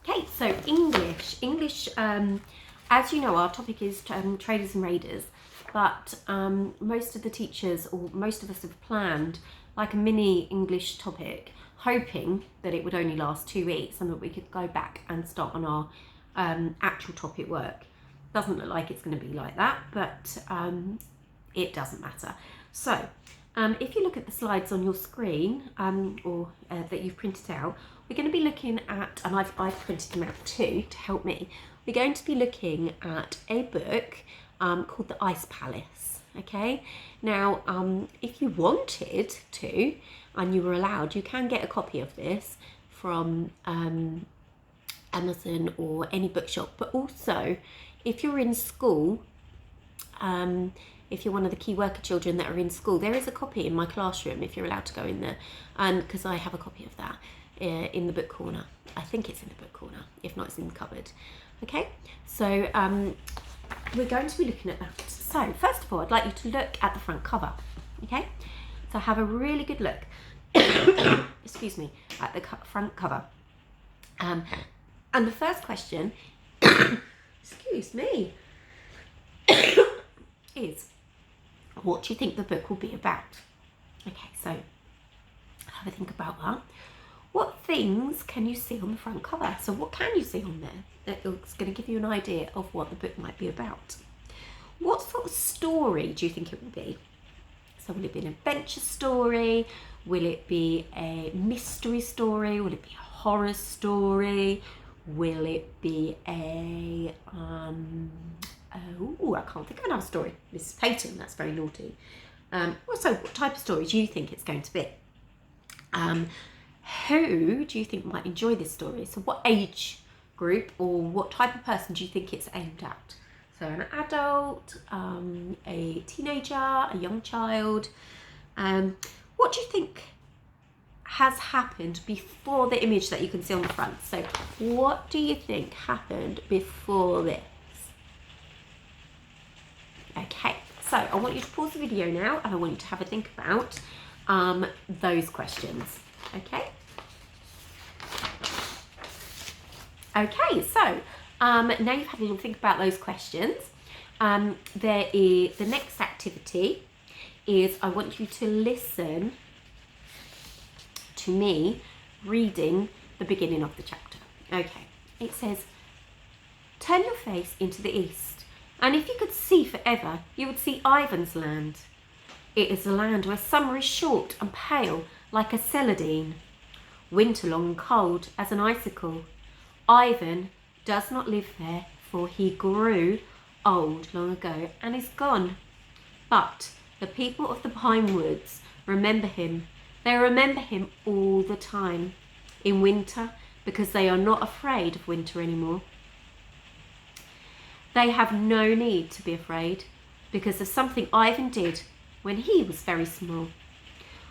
Okay, so English, as you know, our topic is traders and raiders, but most of the teachers, or most of us, have planned like a mini English topic, hoping that it would only last 2 weeks and that we could go back and start on our actual topic work. Doesn't look like it's going to be like that, but it doesn't matter. So if you look at the slides on your screen, or that you've printed out, we're going to be looking at, and I've printed them out too to help me, we're going to be looking at a book called The Ice Palace. Okay, now if you wanted to and you were allowed, you can get a copy of this from Amazon or any bookshop, but also if you're in school, if you're one of the key worker children that are in school, there is a copy in my classroom if you're allowed to go in there, because I have a copy of that in the book corner. I think it's in the book corner, if not it's in the cupboard. Okay, so we're going to be looking at that. So first of all, I'd like you to look at the front cover. Okay, so have a really good look excuse me, at the front cover, and the first question excuse me is, what do you think the book will be about? Okay, so have a think about that. What things can you see on the front cover? So what can you see on there? It's going to give you an idea of what the book might be about. What sort of story do you think it will be? So will it be an adventure story? Will it be a mystery story? Will it be a horror story? Will it be a I can't think of another story. Mrs. Peyton, that's very naughty. So what type of story do you think it's going to be? Who do you think might enjoy this story? So what age group or what type of person do you think it's aimed at? So an adult, a teenager, a young child. What do you think has happened before the image that you can see on the front? So what do you think happened before this? Okay, so I want you to pause the video now and I want you to have a think about those questions. Okay? Okay, so now you've had a little think about those questions. The next activity is I want you to listen to me reading the beginning of the chapter. Okay, it says, turn your face into the east, and if you could see forever, you would see Ivan's land. It is a land where summer is short and pale like a celandine, winter long and cold as an icicle. Ivan does not live there, for he grew old long ago and is gone. But the people of the pine woods remember him. They remember him all the time. In winter, because they are not afraid of winter anymore. They have no need to be afraid because of something Ivan did when he was very small.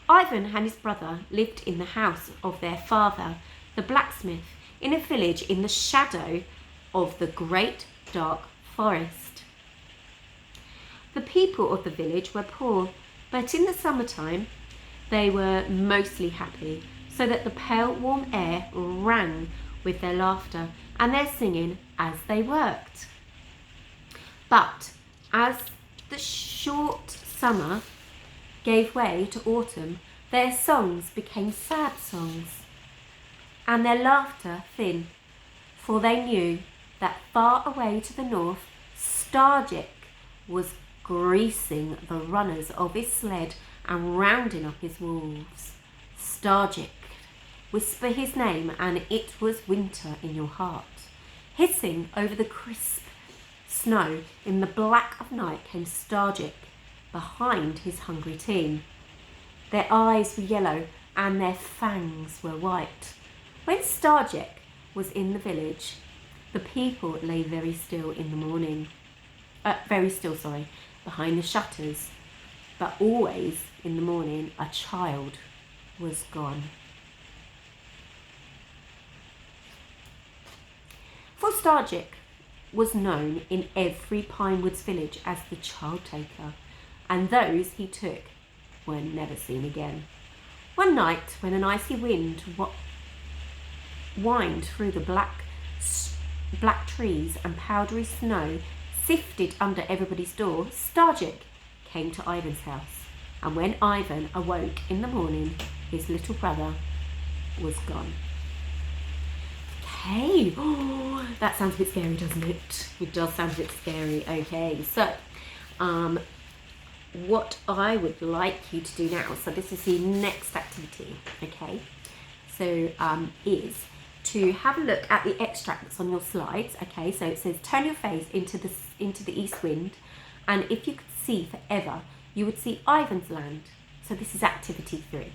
Ivan and his brother lived in the house of their father, the blacksmith, in a village in the shadow of the great dark forest. The people of the village were poor, but in the summertime they were mostly happy, so that the pale warm air rang with their laughter and their singing as they worked. But as the short summer gave way to autumn, their songs became sad songs, and their laughter thin, for they knew that far away to the north, Starjik was greasing the runners of his sled and rounding up his wolves. Starjik, whisper his name, and it was winter in your heart. Hissing over the crisp snow in the black of night came Starjik behind his hungry team. Their eyes were yellow and their fangs were white. When Starjik was in the village, the people lay very still in the morning. Behind the shutters. But always in the morning, a child was gone. For Starjik was known in every Pinewoods village as the child taker, and those he took were never seen again. One night, when an icy wind whined through the black black trees and powdery snow sifted under everybody's door, Starjik came to Ivan's house. And when Ivan awoke in the morning, his little brother was gone. Okay, oh, that sounds a bit scary, doesn't it? It does sound a bit scary. Okay, so what I would like you to do now, so this is the next activity, okay, so is to have a look at the extract that's on your slides. Okay, so it says turn your face into the east wind, and if you could see forever, you would see Ivan's land. So this is activity 3.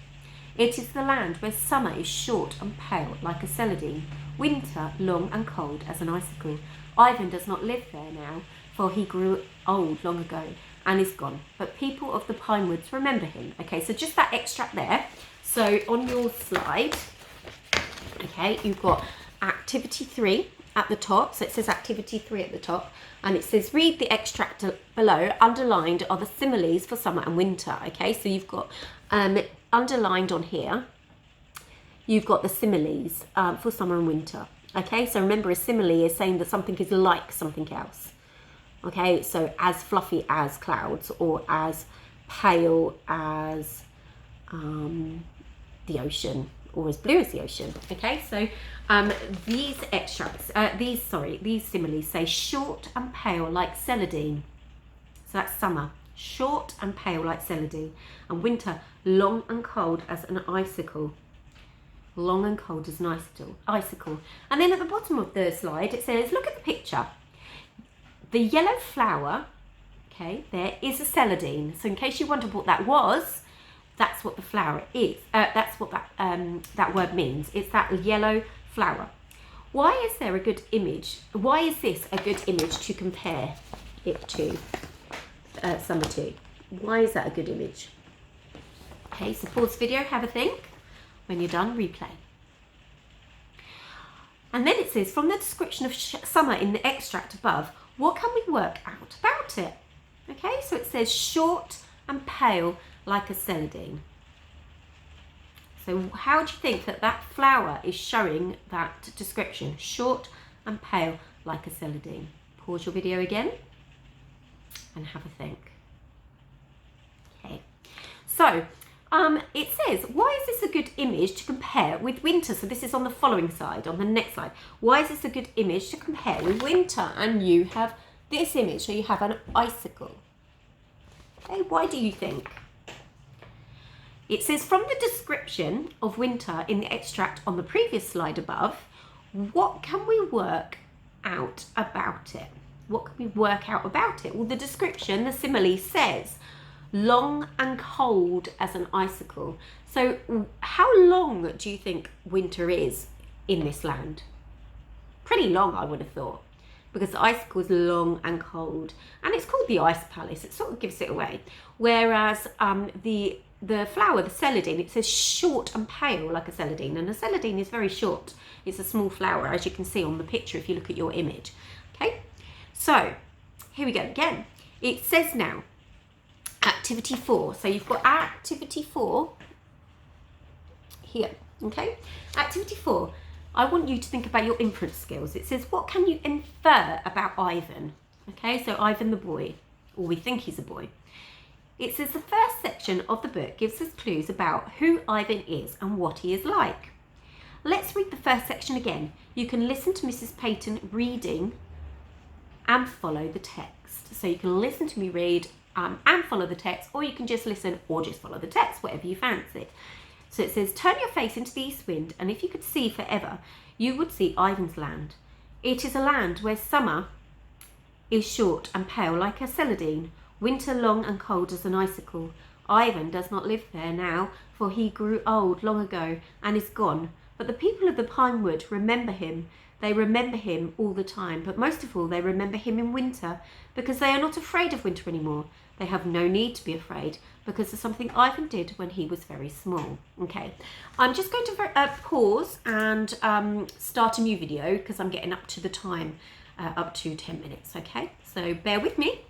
It is the land where summer is short and pale like a celandine, winter long and cold as an icicle. Ivan does not live there now, for he grew old long ago and is gone, but people of the pine woods remember him. Okay, so just that extract there. So on your slide, okay, you've got activity 3 at the top. So it says activity 3 at the top, and it says read the extract below. Underlined are the similes for summer and winter. Okay, so you've got underlined on here, you've got the similes for summer and winter. Okay, so remember, a simile is saying that something is like something else. Okay, so as fluffy as clouds, or as pale as the ocean, or as blue as the ocean. Okay, so these extracts, these similes say short and pale like celandine. So that's summer, short and pale like celandine, and winter, long and cold as an icicle. Long and cold as an icicle. And then at the bottom of the slide, it says, look at the picture. The yellow flower, okay, there is a celandine. So in case you wondered what that was, that's what the flower is. That's what that word means. It's that yellow flower. Why is there a good image? Why is this a good image to compare it to summer to? Why is that a good image? Okay, so pause the video, have a think. When you're done, replay. And then it says, from the description of summer in the extract above, what can we work out about it? Okay, so it says short and pale like a celandine. So how do you think that flower is showing that description? Short and pale like a celandine. Pause your video again and have a think. Okay, so it says, why is this a good image to compare with winter? So this is on the following slide, on the next slide. Why is this a good image to compare with winter? And you have this image, so you have an icicle. Okay, why do you think? It says, from the description of winter in the extract on the previous slide above, what can we work out about it? What can we work out about it? Well, the description, the simile says, long and cold as an icicle. So how long do you think winter is in this land? Pretty long, I would have thought, because the icicle is long and cold, and it's called the Ice Palace. It sort of gives it away. Whereas the flower, the celandine, it says short and pale like a celandine, and a celandine is very short. It's a small flower, as you can see on the picture if you look at your image. Okay, so here we go again. It says now, activity 4. So you've got activity 4 here. Okay, activity 4. I want you to think about your inference skills. It says, what can you infer about Ivan? Okay, so Ivan the boy, or we think he's a boy. It says the first section of the book gives us clues about who Ivan is and what he is like. Let's read the first section again. You can listen to Mrs. Peyton reading and follow the text. So you can listen to me read and follow the text, or you can just listen or just follow the text, whatever you fancy. So it says, turn your face into the east wind, and if you could see forever, you would see Ivan's land. It is a land where summer is short and pale like a celandine, winter long and cold as an icicle. Ivan does not live there now, for he grew old long ago and is gone. But the people of the pine wood remember him. They remember him all the time, but most of all they remember him in winter, because they are not afraid of winter anymore. They have no need to be afraid, because of something Ivan did when he was very small. Okay, I'm just going to pause and start a new video, because I'm getting up to the time, up to 10 minutes, okay? So bear with me.